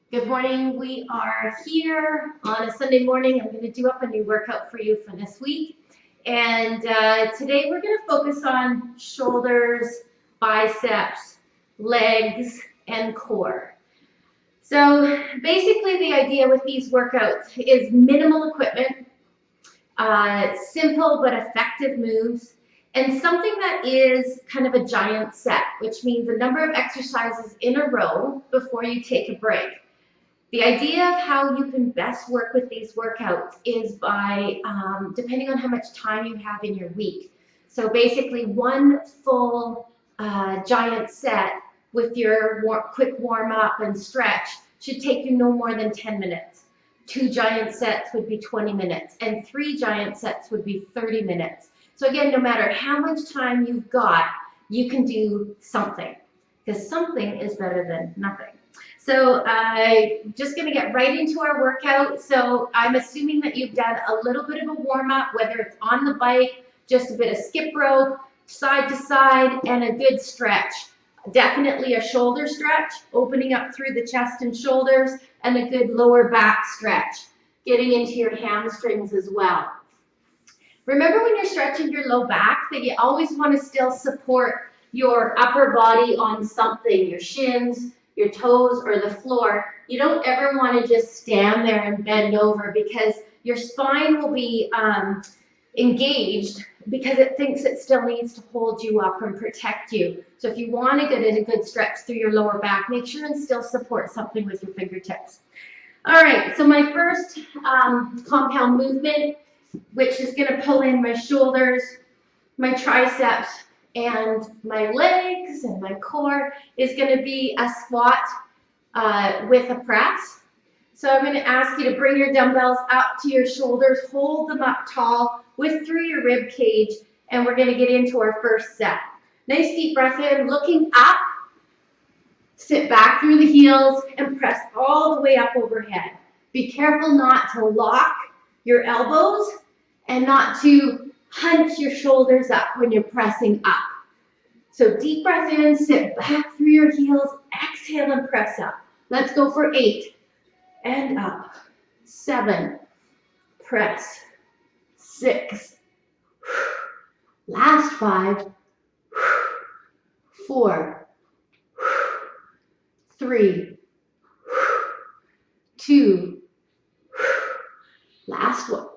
Good morning. We are here on a Sunday morning. I'm going to do up a new workout for you for this week. And today we're going to focus on shoulders, biceps, legs, and core. So basically the idea with these workouts is minimal equipment, simple but effective moves, and something that is kind of a giant set, which means a number of exercises in a row before you take a break. The idea of how you can best work with these workouts is by, depending on how much time you have in your week. So basically one full giant set with your quick warm up and stretch should take you no more than 10 minutes. 2 giant sets would be 20 minutes, and 3 giant sets would be 30 minutes. So again, no matter how much time you've got, you can do something, because something is better than nothing. So just going to get right into our workout. So I'm assuming that you've done a little bit of a warm-up, whether it's on the bike, just a bit of skip rope, side to side, and a good stretch. Definitely a shoulder stretch, opening up through the chest and shoulders, and a good lower back stretch, getting into your hamstrings as well. Remember when you're stretching your low back that you always want to still support your upper body on something, your shins, your toes, or the floor. You don't ever want to just stand there and bend over, because your spine will be engaged because it thinks it still needs to hold you up and protect you. So if you want to get a good stretch through your lower back, make sure and still support something with your fingertips. All right, so my first compound movement, which is going to pull in my shoulders, my triceps, and my legs and my core, is going to be a squat with a press. So I'm going to ask you to bring your dumbbells up to your shoulders, hold them up tall, width through your rib cage, and we're going to get into our first set. Nice deep breath in, looking up, sit back through the heels, and press all the way up overhead. Be careful not to lock your elbows and not to hunch your shoulders up when you're pressing up. So deep breath in, sit back through your heels, exhale and press up. Let's go for 8 and up. 7, press. 6, last 5, 4, 3, 2, last 1.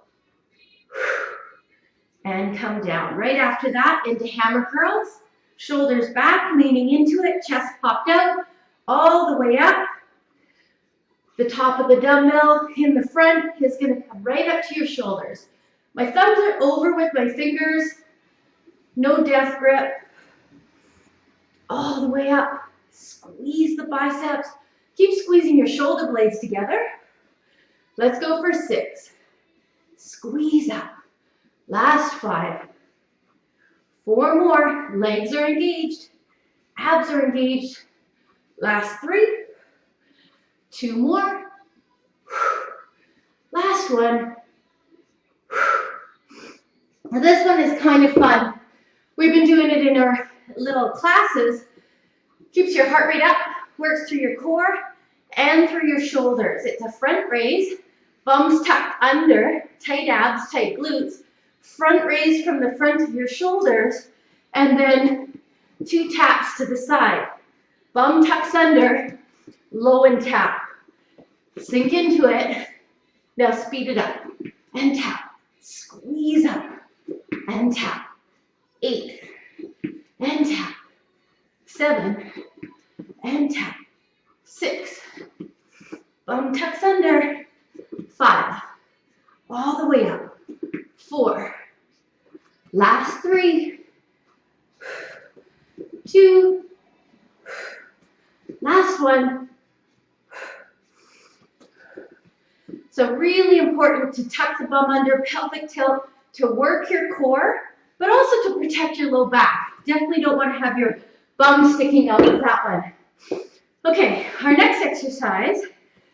And come down. Right after that, into hammer curls. Shoulders back, leaning into it, chest popped out, all the way up. The top of the dumbbell in the front is going to come right up to your shoulders. My thumbs are over with my fingers, no death grip. All the way up. Squeeze the biceps. Keep squeezing your shoulder blades together. Let's go for 6. Squeeze up. Last 5. 4 more. Legs are engaged. Abs are engaged. Last 3. 2 more. Last 1. Now this one is kind of fun. We've been doing it in our little classes. Keeps your heart rate up, works through your core and through your shoulders. It's a front raise, bums tucked under, tight abs, tight glutes, front raise from the front of your shoulders, and then 2 taps to the side. Bum tucks under, low and tap. Sink into it. Now speed it up and tap. Squeeze up and tap. 8 and tap. 7 and tap. 6. Bum tucks under. 5. All the way up. 4. Last 3. 2. Last 1. So really important to tuck the bum under, pelvic tilt, to work your core, but also to protect your low back. Definitely don't want to have your bum sticking out with that one. Okay, our next exercise,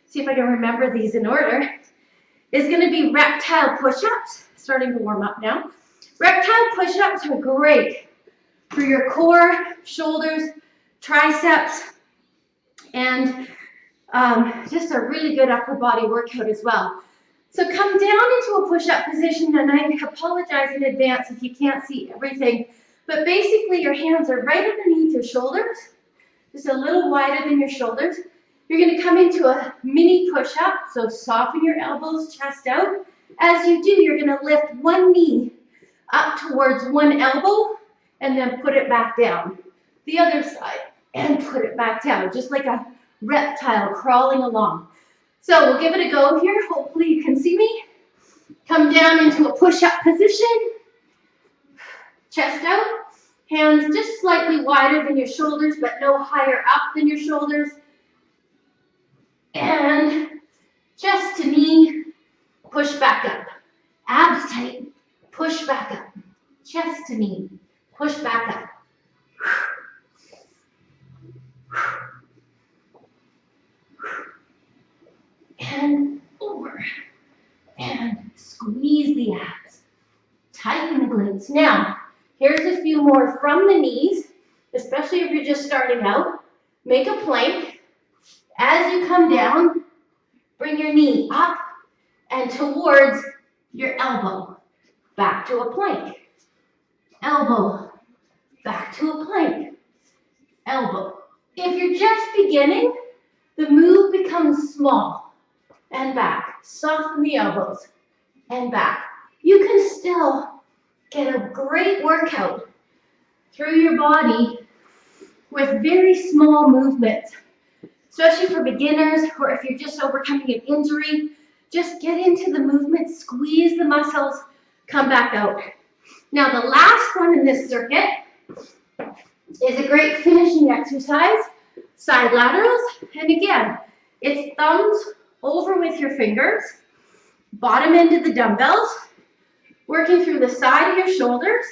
see if I can remember these in order, is going to be reptile push-ups. Starting to warm up now. Reptile push-ups are great for your core, shoulders, triceps, and Just a really good upper body workout as well. So come down into a push-up position, and I apologize in advance if you can't see everything, but basically your hands are right underneath your shoulders, just a little wider than your shoulders. You're going to come into a mini push-up, so soften your elbows, chest out. As you do, you're going to lift one knee up towards one elbow, and then put it back down. The other side, and put it back down, just like a reptile crawling along. So we'll give it a go here. Hopefully you can see me. Come down into a push-up position. Chest out. Hands just slightly wider than your shoulders, but no higher up than your shoulders. And chest to knee, push back up. Abs tight, push back up. Chest to knee, push back up. And over. And squeeze the abs. Tighten the glutes. Now, here's a few more from the knees, especially if you're just starting out. Make a plank. As you come down, bring your knee up and towards your elbow. Back to a plank. Elbow. Back to a plank. Elbow. If you're just beginning, the move becomes small. And back. Soften the elbows. And back. You can still get a great workout through your body with very small movements, especially for beginners or if you're just overcoming an injury. Just get into the movement, squeeze the muscles, come back out. Now the last one in this circuit is a great finishing exercise, side laterals. And again, it's thumbs over with your fingers, bottom end of the dumbbells, working through the side of your shoulders.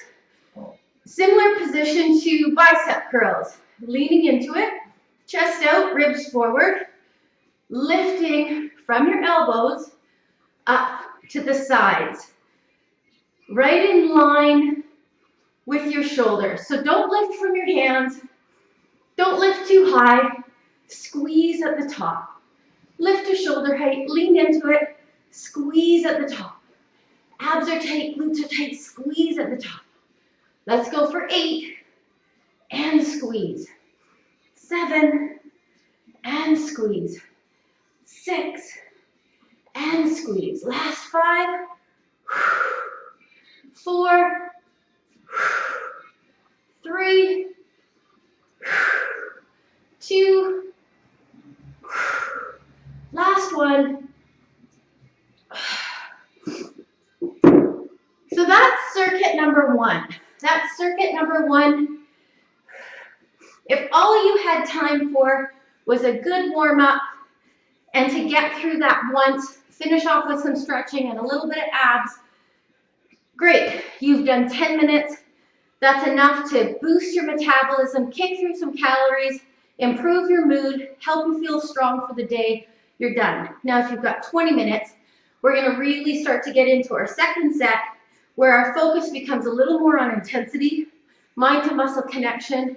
Similar position to bicep curls, leaning into it, chest out, ribs forward, lifting from your elbows up to the sides, right in line with your shoulders. So don't lift from your hands, don't lift too high, squeeze at the top. Lift to shoulder height, lean into it, squeeze at the top. Abs are tight, glutes are tight, squeeze at the top. Let's go for 8, and squeeze. 7, and squeeze. 6, and squeeze. Last 5, 4, 3, 2, last one. So that's circuit number 1. That's circuit number 1. If all you had time for was a good warm-up and to get through that once, finish off with some stretching and a little bit of abs, great. You've done 10 minutes. That's enough to boost your metabolism, kick through some calories, improve your mood, help you feel strong for the day. You're done. Now, if you've got 20 minutes, we're going to really start to get into our second set where our focus becomes a little more on intensity, mind to muscle connection,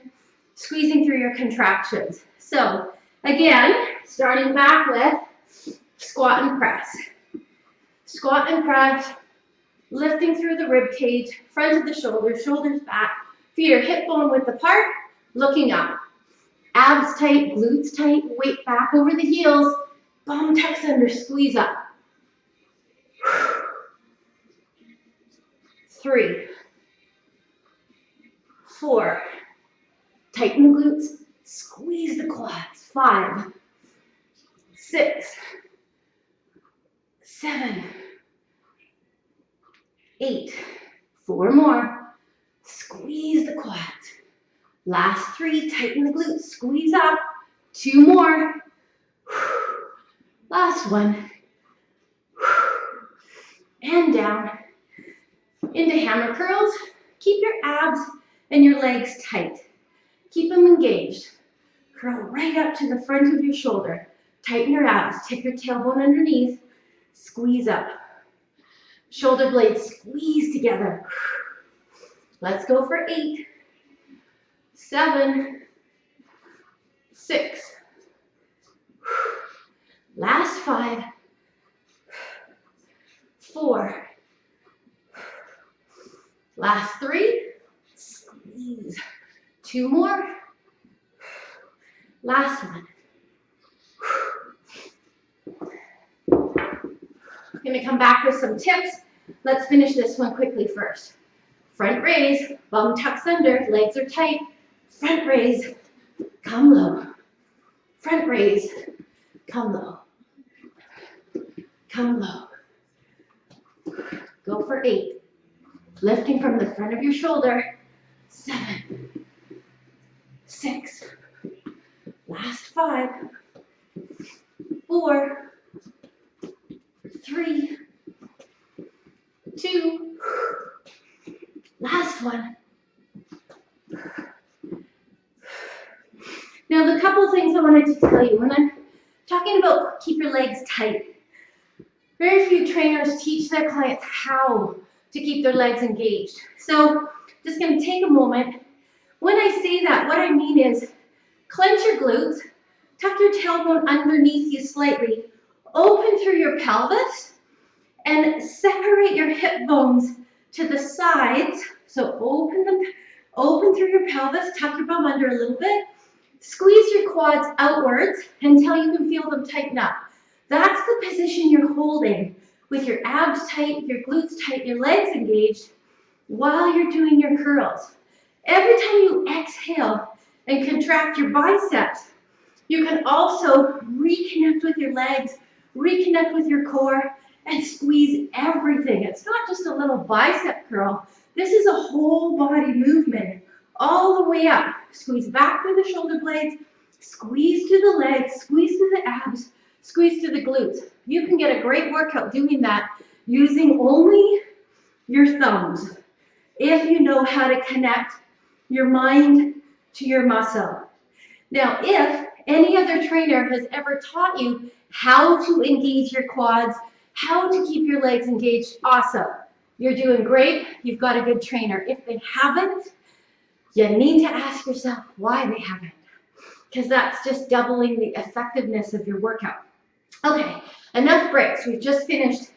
squeezing through your contractions. So again, starting back with squat and press. Squat and press, lifting through the rib cage, front of the shoulders, shoulders back, feet are hip bone width apart, looking up. Abs tight, glutes tight, weight back over the heels, bum tucks under, squeeze up. 3, 4, tighten the glutes, squeeze the quads. 5, 6, 7, 8, 4 more, squeeze the quads. Last 3, tighten the glutes, squeeze up. 2 more. Last 1. And down into hammer curls. Keep your abs and your legs tight. Keep them engaged. Curl right up to the front of your shoulder. Tighten your abs. Take your tailbone underneath. Squeeze up. Shoulder blades squeeze together. Let's go for 8, 7, 6, Last 5, 4, last 3, squeeze. 2 more, last one. I'm going to come back with some tips. Let's finish this one quickly first. Front raise, bum tucks under, legs are tight. Front raise, come low. Front raise, come low. Come low. Go for 8. Lifting from the front of your shoulder. 7, 6, last 5, 4, 3, 2, last one. Now, the couple things I wanted to tell you when I'm talking about keep your legs tight. Very few trainers teach their clients how to keep their legs engaged. So, just going to take a moment. When I say that, what I mean is clench your glutes, tuck your tailbone underneath you slightly, open through your pelvis, and separate your hip bones to the sides. So open through your pelvis, tuck your bum under a little bit, squeeze your quads outwards until you can feel them tighten up. That's the position you're holding with your abs tight, your glutes tight, your legs engaged while you're doing your curls. Every time you exhale and contract your biceps, you can also reconnect with your legs, reconnect with your core, and squeeze everything. It's not just a little bicep curl. This is a whole body movement all the way up. Squeeze back through the shoulder blades, squeeze to the legs, squeeze to the abs, squeeze to the glutes. You can get a great workout doing that using only your thumbs if you know how to connect your mind to your muscle. Now, if any other trainer has ever taught you how to engage your quads, how to keep your legs engaged, awesome. You're doing great. You've got a good trainer. If they haven't, you need to ask yourself why they haven't, because that's just doubling the effectiveness of your workout. Okay, enough breaks. We've just finished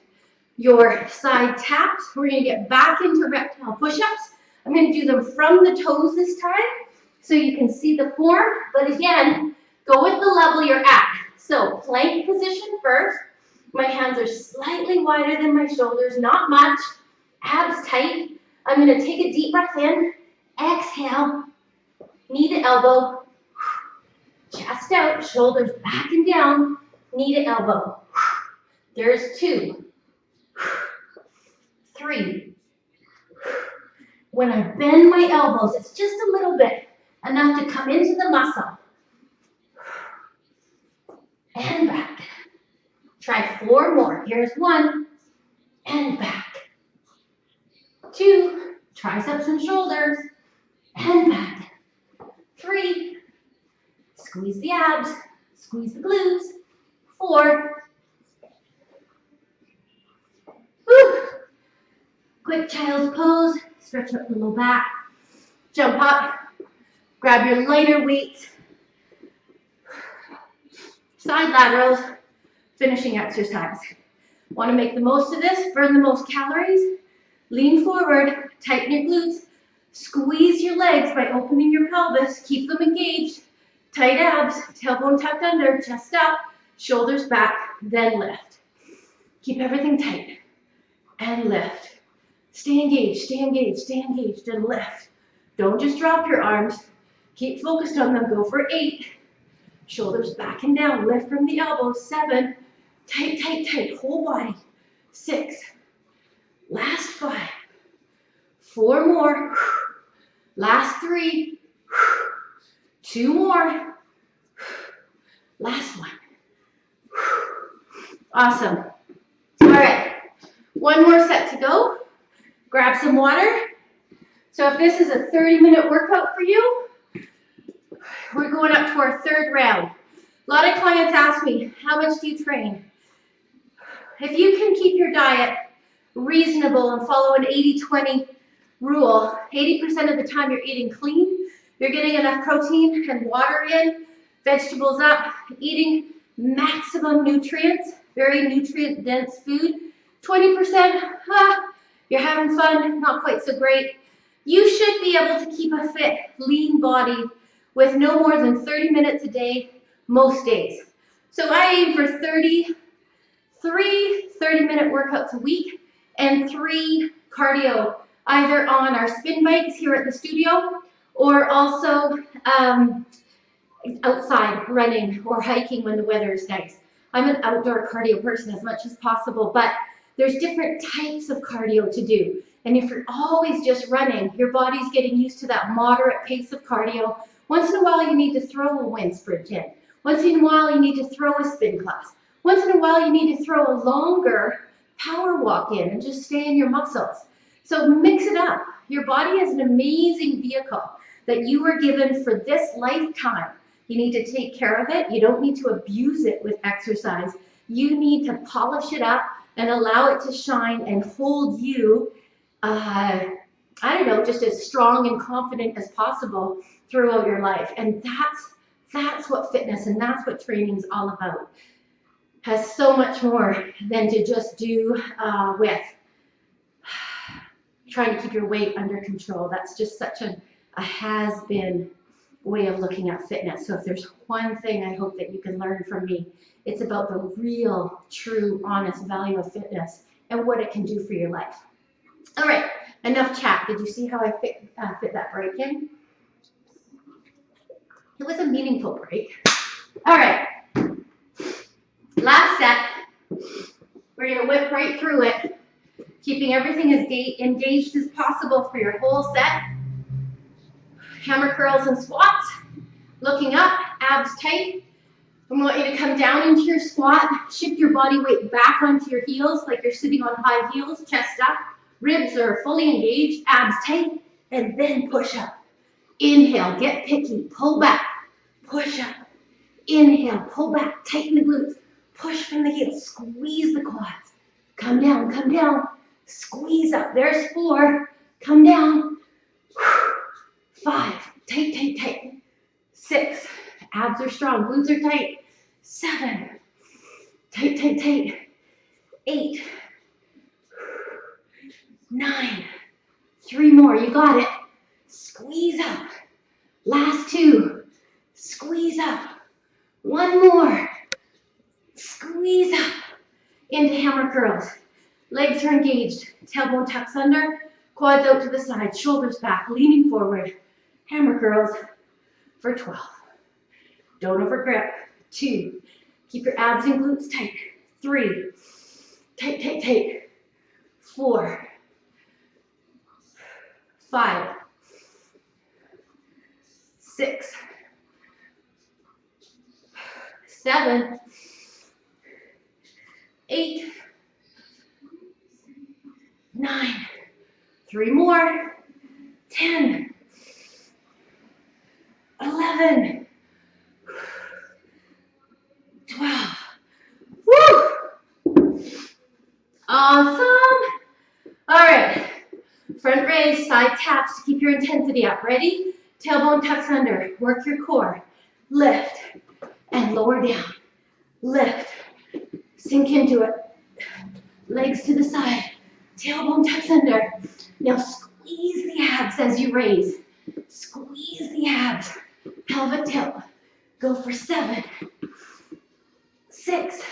your side taps. We're going to get back into reptile push-ups. I'm going to do them from the toes this time so you can see the form. But again, go with the level you're at. So plank position first. My hands are slightly wider than my shoulders, not much. Abs tight. I'm going to take a deep breath in. Exhale. Knee to elbow. Chest out. Shoulders back and down. Knee to elbow. There's 2. 3. When I bend my elbows, it's just a little bit, enough to come into the muscle. And back. Try 4 more. Here's 1. And back. 2. Triceps and shoulders. And back. 3. Squeeze the abs. Squeeze the glutes. 4. Whew. Quick child's pose. Stretch up the low back. Jump up. Grab your lighter weights. Side laterals. Finishing exercise. Want to make the most of this? Burn the most calories? Lean forward. Tighten your glutes. Squeeze your legs by opening your pelvis. Keep them engaged. Tight abs. Tailbone tucked under. Chest up. Shoulders back. Then lift. Keep everything tight. And lift. Stay engaged, stay engaged, stay engaged, and lift. Don't just drop your arms. Keep focused on them. Go for 8. Shoulders back and down. Lift from the elbows. 7. Tight, tight, tight. Whole body. 6. Last 5. 4 more. Last 3. 2 more. Last 1. Awesome. All right. 1 more set to go. Grab some water. So if this is a 30-minute workout for you, we're going up to our 3rd round. A lot of clients ask me, how much do you train? If you can keep your diet reasonable and follow an 80-20 rule, 80% of the time you're eating clean, you're getting enough protein and water in, vegetables up, eating maximum nutrients, very nutrient dense food. 20%, you're having fun, not quite so great. You should be able to keep a fit, lean body with no more than 30 minutes a day, most days. So I aim for 3 30-minute workouts a week and 3 cardio, either on our spin bikes here at the studio or also outside running or hiking when the weather is nice. I'm an outdoor cardio person as much as possible, but there's different types of cardio to do. And if you're always just running, your body's getting used to that moderate pace of cardio. Once in a while, you need to throw a wind sprint in. Once in a while, you need to throw a spin class. Once in a while, you need to throw a longer power walk in and just stay in your muscles. So mix it up. Your body is an amazing vehicle that you were given for this lifetime. You need to take care of it. You don't need to abuse it with exercise. You need to polish it up and allow it to shine and hold you, just as strong and confident as possible throughout your life. And that's what fitness and that's what training's all about. Has so much more than to just do with trying to keep your weight under control. That's just such a has-been way of looking at fitness. So if there's one thing I hope that you can learn from me, it's about the real, true, honest value of fitness and what it can do for your life. All right, enough chat. Did you see how I fit that break in? It was a meaningful break. All right, last set. We're gonna whip right through it, keeping everything as engaged as possible for your whole set. Hammer curls and squats. Looking up, abs tight. I want you to come down into your squat, shift your body weight back onto your heels like you're sitting on high heels, chest up, ribs are fully engaged, abs tight, and then push up. Inhale, get picky, pull back, push up. Inhale, pull back, tighten the glutes, push from the heels, squeeze the quads. Come down, squeeze up. There's 4, come down. 5, tight. 6, abs are strong, glutes are tight. 7, tight. 8, 9, 3 more, you got it. Squeeze up. Last 2, squeeze up. 1 more, squeeze up. Into hammer curls. Legs are engaged, tailbone tucks under, quads out to the side, shoulders back, leaning forward. Hammer curls for 12. Don't overgrip. 2, keep your abs and glutes tight. 3, tight. 4, 5, 6, 7, 8, 9, 3 more, 10, 11, 12. Woo! Awesome. All right. Front raise, side taps to keep your intensity up. Ready? Tailbone tucks under. Work your core. Lift and lower down. Lift. Sink into it. Legs to the side. Tailbone tucks under. Now squeeze the abs as you raise. Squeeze the abs. Pelvic tilt. Go for 7, 6,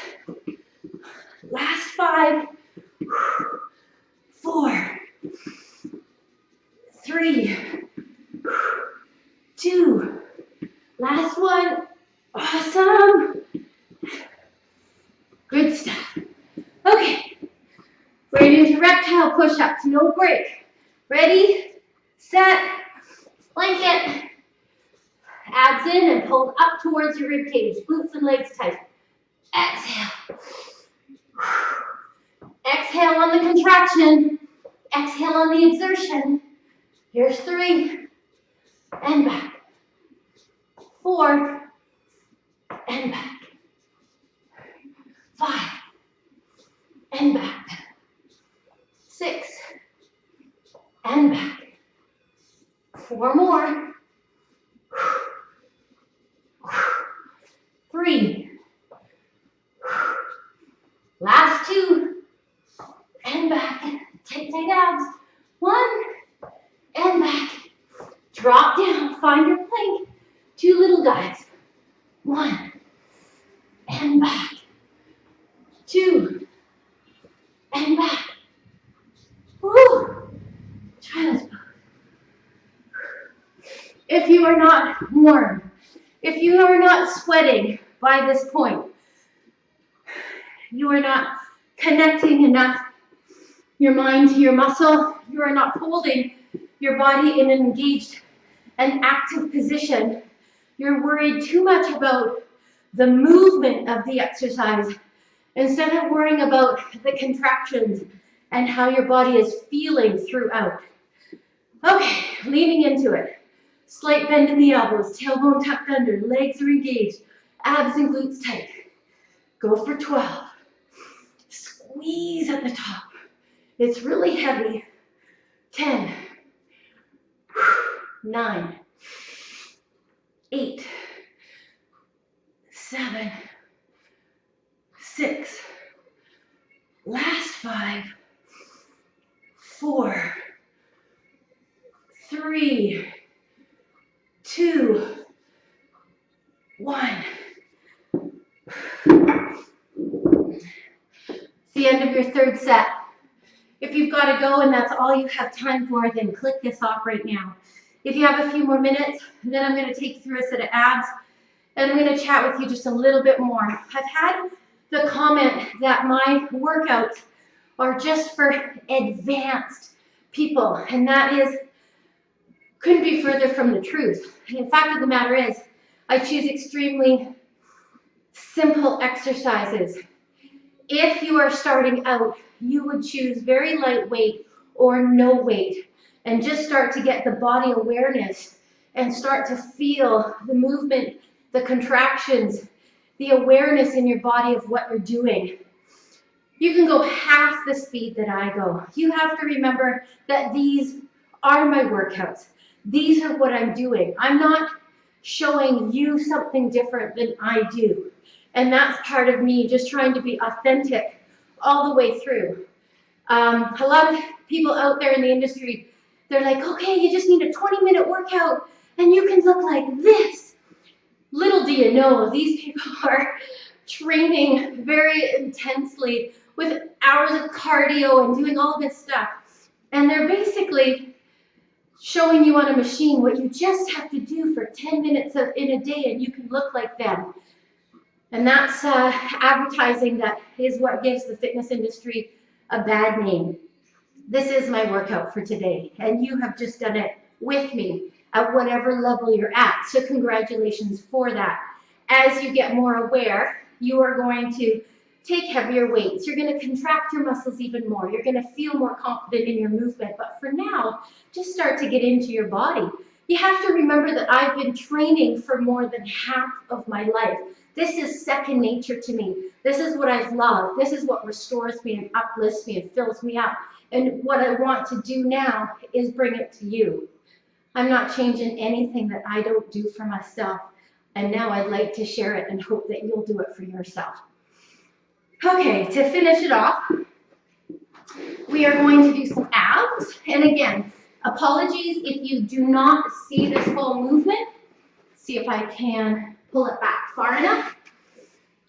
last 5, 4, 3, 2, last 1. Awesome. Good stuff. Okay. Right into reptile push-ups, no break. Ready, set, blanket. Abs in and pull up towards your rib cage. Glutes and legs tight. Exhale. Exhale on the contraction. Exhale on the exertion. Here's 3. And back. 4. And back. 5. And back. 6. And back. 4 more. 3, abs. 1 and back. Drop down, find your plank. 2 little guys. 1 and back. 2 and back. Woo! Child's pose. If you are not warm, if you are not sweating by this point, you are not connecting enough your mind to your muscle, you are not holding your body in an engaged and active position, you're worried too much about the movement of the exercise instead of worrying about the contractions and how your body is feeling throughout. Okay, leaning into it. Slight bend in the elbows, tailbone tucked under, legs are engaged, abs and glutes tight. Go for 12. Squeeze at the top. It's really heavy. 10, 9, 8, 7, 6, last 5, 4, 3, 2, 1. It's the end of your 3rd set. If you've got to go and that's all you have time for, then click this off right now. If you have a few more minutes, then I'm going to take you through a set of abs, and I'm going to chat with you just a little bit more. I've had the comment that my workouts are just for advanced people, and that couldn't be further from the truth. And the fact of the matter is, I choose extremely simple exercises. If you are starting out, you would choose very lightweight or no weight and just start to get the body awareness and start to feel the movement, the contractions, the awareness in your body of what you're doing. You can go half the speed that I go. You have to remember that these are my workouts. These are what I'm doing. I'm not showing you something different than I do. And that's part of me just trying to be authentic all the way through. A lot of people out there in the industry, they're like, okay, you just need a 20-minute workout and you can look like this. Little do you know, these people are training very intensely with hours of cardio and doing all this stuff. And they're basically showing you on a machine what you just have to do for 10 minutes in a day and you can look like them. And that's advertising that is what gives the fitness industry a bad name. This is my workout for today, and you have just done it with me at whatever level you're at. So congratulations for that. As you get more aware, you are going to take heavier weights. You're going to contract your muscles even more. You're going to feel more confident in your movement. But for now, just start to get into your body. You have to remember that I've been training for more than half of my life. This is second nature to me. This is what I've loved. This is what restores me and uplifts me and fills me up. And what I want to do now is bring it to you. I'm not changing anything that I don't do for myself. And now I'd like to share it and hope that you'll do it for yourself. Okay, to finish it off, we are going to do some abs. And again, apologies if you do not see this whole movement. See if I can pull it back far enough,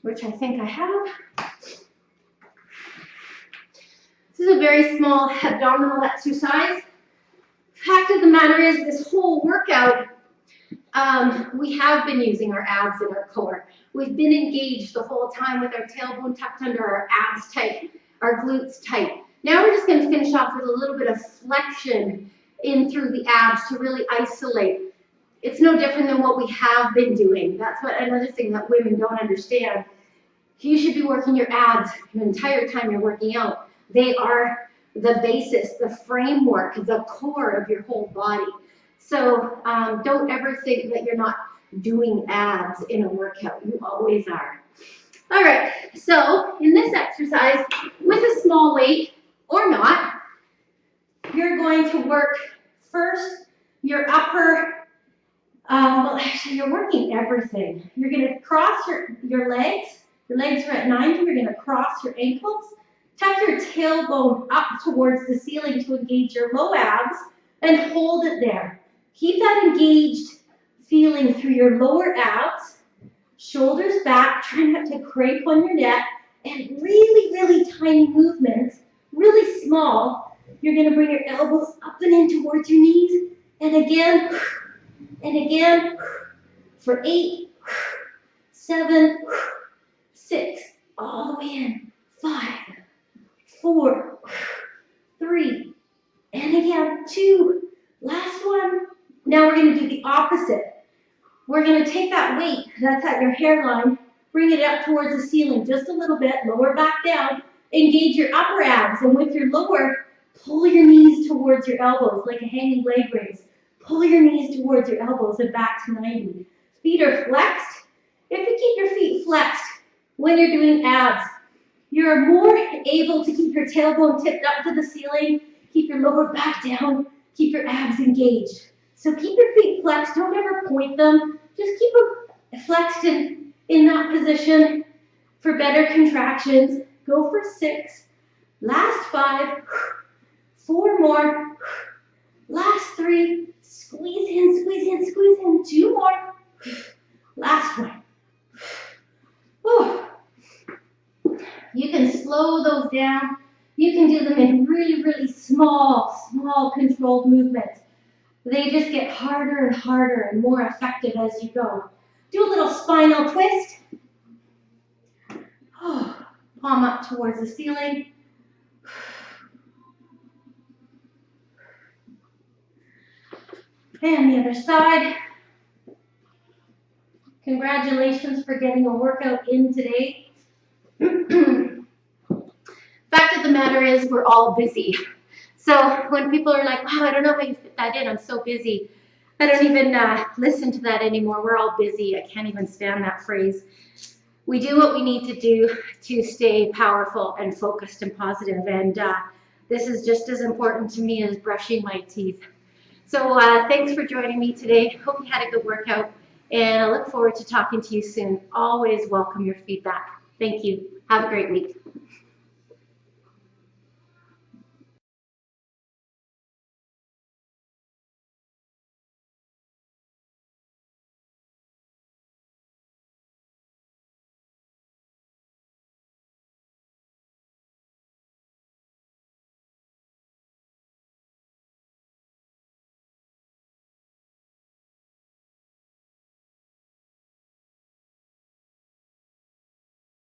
which I think I have. This is a very small abdominal exercise. Fact of the matter is, this whole workout, we have been using our abs and our core. We've been engaged the whole time with our tailbone tucked under, our abs tight, our glutes tight. Now we're just going to finish off with a little bit of flexion in through the abs to really isolate. It's no different than what we have been doing. That's what another thing that women don't understand. You should be working your abs the entire time you're working out. They are the basis, the framework, the core of your whole body. So don't ever think that you're not doing abs in a workout. You always are. All right, so in this exercise, with a small weight or not, you're going to work first your upper, well, actually, you're working everything. You're going to cross your legs. Your legs are at 90. You're going to cross your ankles, Tuck your tailbone up towards the ceiling to engage your low abs and hold it there. Keep that engaged feeling through your lower abs, shoulders back, try not to cramp on your neck, and really, really tiny movements, really small. You're going to bring your elbows up and in towards your knees, and again, for 8, 7, 6, all the way in, 5, 4, 3, and again, 2, last one. Now we're going to do the opposite. We're going to take that weight that's at your hairline, bring it up towards the ceiling just a little bit, lower back down, engage your upper abs, and with your lower, pull your knees towards your elbows like a hanging leg raise. Pull your knees towards your elbows and back to 90. Feet are flexed. If you keep your feet flexed when you're doing abs, you're more able to keep your tailbone tipped up to the ceiling, keep your lower back down, keep your abs engaged. So keep your feet flexed, don't ever point them, just keep them flexed in that position for better contractions. Go for 6, last 5, 4 more, last 3, squeeze in, squeeze in, squeeze in, 2 more, last one. Whew. You can slow those down. You can do them in really, really small controlled movements. They just get harder and harder and more effective as you go. Do a little spinal twist. Oh, palm up towards the ceiling. And the other side. Congratulations for getting a workout in today. Fact of the matter is, we're all busy. So when people are like, wow, I don't know how you fit that in, I'm so busy. I don't even listen to that anymore. We're all busy. I can't even stand that phrase. We do what we need to do to stay powerful and focused and positive. And this is just as important to me as brushing my teeth. So thanks for joining me today. Hope you had a good workout. And I look forward to talking to you soon. Always welcome your feedback. Thank you. Have a great week.